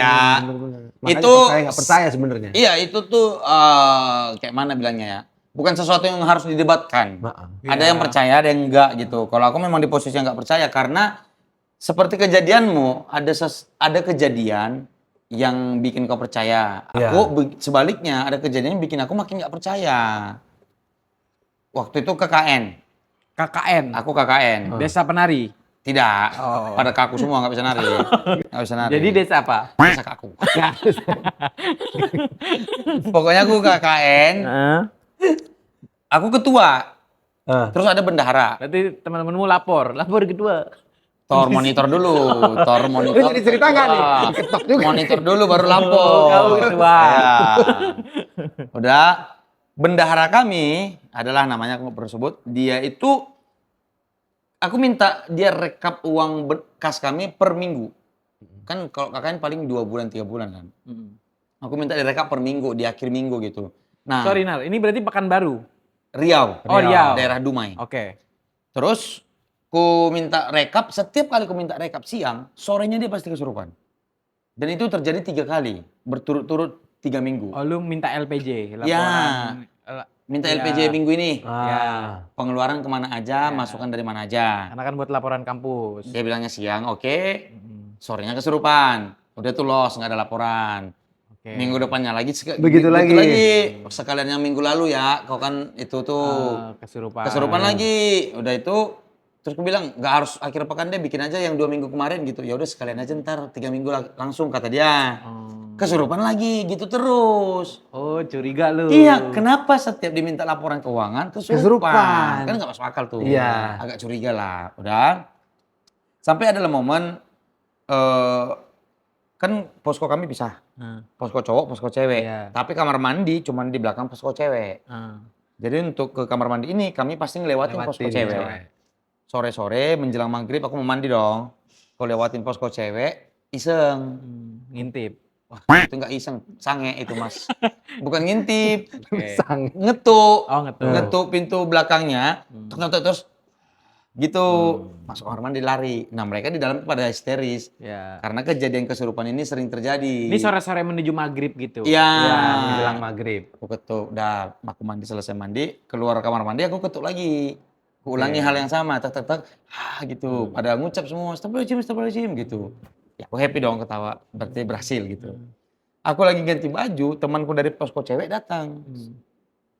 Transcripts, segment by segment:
Ya, Makanya itu percaya nggak percaya sebenarnya. Iya, itu tuh kayak mana bilangnya ya? Bukan sesuatu yang harus didebatkan. Ada yang percaya, ada yang enggak gitu. Kalau aku memang di posisi yang enggak percaya karena seperti kejadianmu, ada kejadian yang bikin kau percaya. Iya. Aku sebaliknya, ada kejadian yang bikin aku makin nggak percaya. Waktu itu KKN. KKN. Aku KKN. Desa Penari. Tidak. Oh. Pada kaku semua nggak bisa nari. Nggak bisa nari. Jadi desa apa? Desa kaku. Pokoknya aku KKN. Aku ketua. Terus ada bendahara. Berarti teman-temanmu lapor kedua. Tor monitor dulu. Tor monitor. Ini jadi cerita nggak nih? Ketok juga. Monitor dulu baru lapor. Kau ketua. Ya. Udah. Bendahara kami adalah namanya aku nggak perlu sebut. Dia itu aku minta dia rekap uang kas kami per minggu. Kan kalau KKN paling 2 bulan 3 bulan kan. Aku minta direkap per minggu di akhir minggu gitu. Nah, Sorry Nar, ini berarti Pekanbaru. Riau. Oh, Riau. Daerah Dumai. Oke. Terus ku minta rekap, setiap kali ku minta rekap siang, sorenya dia pasti kesurupan. Dan itu terjadi 3 kali, berturut-turut 3 minggu. Oh, lu minta LPJ, laporan. Ya. Minta LPJ minggu ini. Ya. Pengeluaran kemana aja, masukan dari mana aja. Karena kan buat laporan kampus. Dia bilangnya siang, oke. Sorenya kesurupan. Udah tuh los, nggak ada laporan. Oke. Minggu depannya lagi, Begitu lagi. Sekalian yang minggu lalu ya, kau kan itu tuh Kesurupan. kesurupan lagi. Udah itu, terus aku bilang nggak harus akhir pekan deh, bikin aja yang 2 minggu kemarin gitu. Ya udah sekalian aja ntar 3 minggu langsung kata dia. Kesurupan lagi gitu terus. Oh, curiga lu. Iya, kenapa setiap diminta laporan keuangan kesurupan? Kesurupan. Kan nggak masuk akal tuh. Iya. Agak curiga lah. Udah. Sampai adalah momen kan posko kami pisah. Posko cowok, posko cewek. Iya. Tapi kamar mandi cuman di belakang posko cewek. Jadi untuk ke kamar mandi ini kami pasti ngelewatin posko cewek. Sore-sore menjelang maghrib aku mau mandi dong. Kalau lewatin posko cewek, iseng. Ngintip. Wah, itu nggak iseng, sange itu mas. Bukan ngintip, Sange. ngetuk. Oh, ngetuk. Ngetuk pintu belakangnya, terus gitu. Masuk kamar mandi lari. Nah mereka di dalam pada histeris. Ya. Karena kejadian kesurupan ini sering terjadi. Ini sore-sore menuju maghrib gitu. Iya. Menjelang maghrib. Aku ketuk, udah aku mandi selesai mandi, keluar kamar mandi aku ketuk lagi. Aku ulangi hal yang sama, tak gitu. Pada ngucap semua, astagfirullahaladzim gitu. Ya aku happy dong ketawa, berarti berhasil gitu. Aku lagi ganti baju, temanku dari posko cewek datang.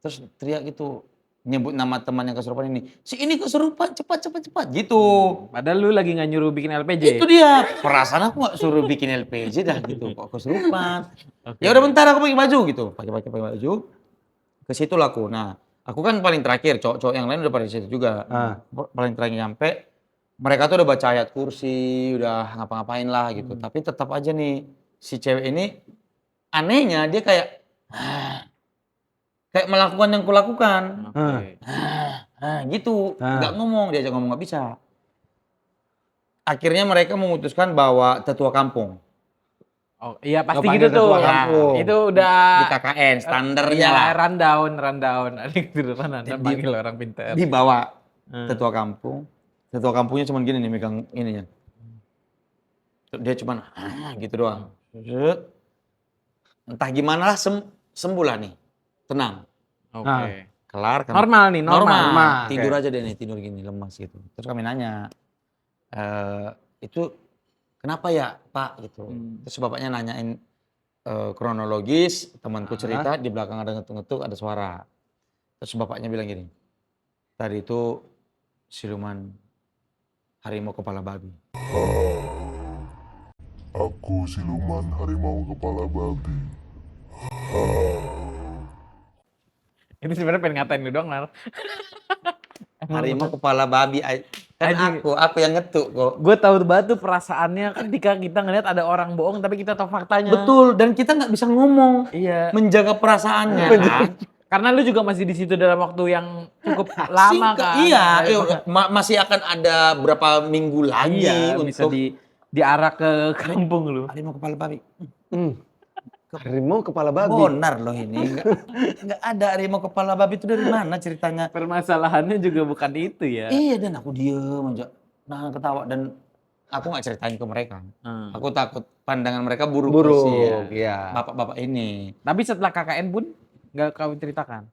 Terus teriak gitu, nyebut nama teman yang kesurupan ini. Si ini kesurupan, cepat gitu. Padahal lu lagi nggak nyuruh bikin LPJ. Itu dia, perasaan aku gak suruh bikin LPG dah gitu, kok kesurupan. Ya udah bentar aku pakai baju gitu, pakai baju. Ke situ lah aku. Nah, aku kan paling terakhir, cowok-cowok yang lain udah pada di situ juga. Paling terakhir nyampe, mereka tuh udah baca ayat kursi, udah ngapa-ngapain lah gitu. Tapi tetap aja nih, si cewek ini anehnya dia kayak melakukan yang kulakukan. Gitu, nggak ngomong, diajak ngomong nggak bisa. Akhirnya mereka memutuskan bawa tetua kampung. Oh iya pasti Panggil gitu tuh. tetua kampung. Itu udah Di KKN, standarnya lah. Rundown. Ada kesurupan, Anda panggil orang pintar. Dibawa tetua kampung. Tetua kampungnya cuma gini nih megang ininya. Dia cuma gitu doang. Entah gimana lah sembuh lah nih. Tenang. Oke. Kelar kan. Normal nih, normal. Tidur aja deh nih, tidur gini lemas gitu. Terus kami nanya, itu kenapa ya Pak gitu. Terus bapaknya nanyain kronologis, temanku cerita di belakang ada ngetuk-ngetuk, ada suara. Terus bapaknya bilang gini, tadi itu siluman harimau kepala babi. Aku siluman harimau kepala babi. Itu sebenarnya pengen ngatain lu doang, Nar. Harimau kepala babi. Kan aku yang ngetuk kok. Gue tahu banget tuh perasaannya ketika kita ngeliat ada orang bohong tapi kita tahu faktanya. Betul, dan kita nggak bisa ngomong. Iya. Menjaga perasaannya kan. Karena lu juga masih di situ dalam waktu yang cukup lama kan. Iya, masih akan ada berapa minggu lagi bisa untuk diarah ke kampung lu. harimau kepala babi. Harimau kepala babi. Bonar loh ini. Nggak ada harimau kepala babi itu dari mana ceritanya? Permasalahannya juga bukan itu ya. Iya, dan aku diem aja. Nah, ketawa dan aku nggak ceritain ke mereka. Hmm. Aku takut pandangan mereka buruk. Buruk, sih, iya. bapak-bapak ini. Tapi setelah KKN pun nggak kau ceritakan.